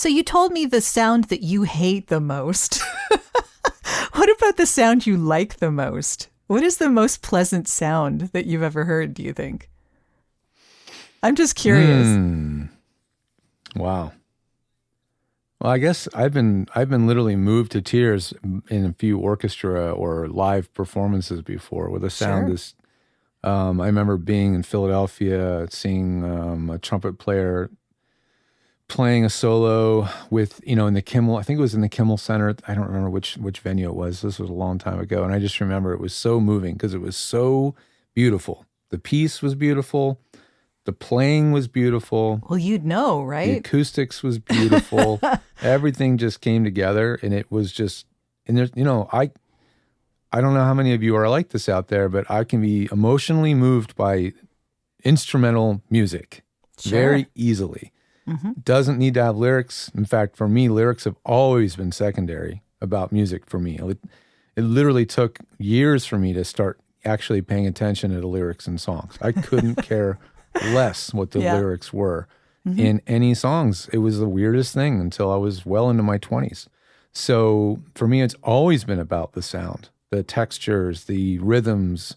So you told me the sound that you hate the most. What about the sound you like the most? What is the most pleasant sound that you've ever heard, do you think? I'm just curious. Wow. Well, I guess I've been literally moved to tears in a few orchestra or live performances before with a sound Sure. this. I remember being in Philadelphia, seeing a trumpet player playing a solo with, in the Kimmel, I think it was in the Kimmel Center. I don't remember which venue it was. This was a long time ago. And I just remember it was so moving because it was so beautiful. The piece was beautiful. The playing was beautiful. Well, you'd know, The right? acoustics was beautiful. Everything just came together, and it was just, and there's, I don't know how many of you are like this out there, but I can be emotionally moved by instrumental music very easily. Doesn't need to have lyrics. In fact, for me, lyrics have always been secondary about music for me. It literally took years for me to start actually paying attention to the lyrics in songs. I couldn't care less what the lyrics were in any songs. It was the weirdest thing until I was well into my 20s. So for me, it's always been about the sound, the textures, the rhythms,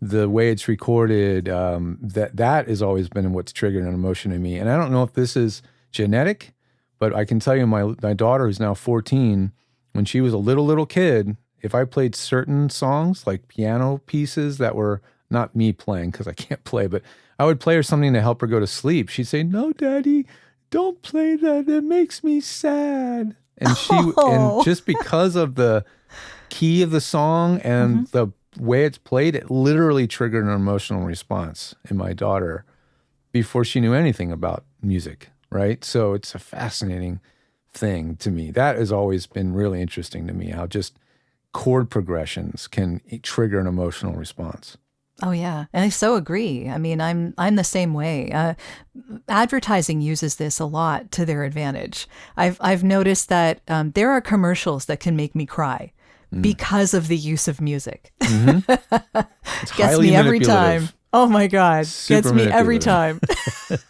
the way it's recorded. That has always been what's triggered an emotion in me. And I don't know if this is genetic, but I can tell you my daughter, who's now 14, when she was a little kid, if I played certain songs like piano pieces that were not me playing because I can't play, but I would play her something to help her go to sleep. She'd say, "No, Daddy, don't play that. It makes me sad." And and just because of the key of the song and the way it's played, it literally triggered an emotional response in my daughter before she knew anything about music, right? So it's a fascinating thing to me. That has always been really interesting to me, how just chord progressions can trigger an emotional response. Oh yeah, and I so agree. I mean, I'm the same way. Advertising uses this a lot to their advantage. I've noticed that there are commercials that can make me cry because of the use of music. It's Gets highly me every manipulative. time. Oh my God, Super gets me every manipulative. time.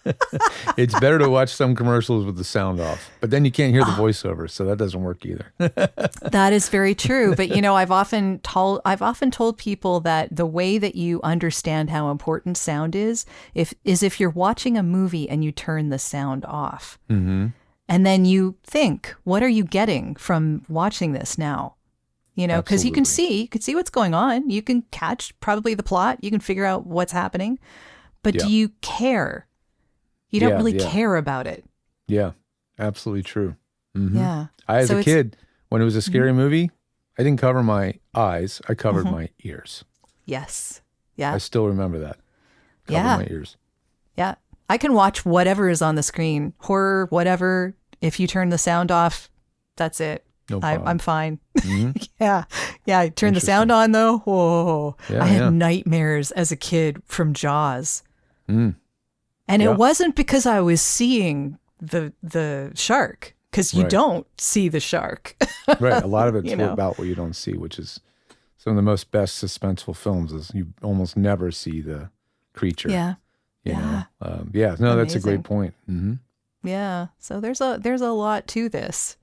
It's better to watch some commercials with the sound off, but then you can't hear the voiceover, so that doesn't work either. That is very true. But I've often told people that the way that you understand how important sound is if you're watching a movie and you turn the sound off, and then you think, what are you getting from watching this now? Because you can see what's going on. You can catch probably the plot. You can figure out what's happening. But do you care? You don't really care about it. Yeah, absolutely true. Yeah. As a kid, when it was a scary movie, I didn't cover my eyes. I covered my ears. Yes. Yeah. I still remember that. Cover my ears. Yeah. I can watch whatever is on the screen, horror, whatever. If you turn the sound off, that's it. No problem. I'm fine. Yeah. I turn the sound on though. Whoa. Yeah, I had nightmares as a kid from Jaws. And it wasn't because I was seeing the shark, because you don't see the shark. Right. A lot of it's about what you don't see, which is some of the most best suspenseful films is you almost never see the creature. Yeah. No, that's a great point. Yeah. So there's a lot to this.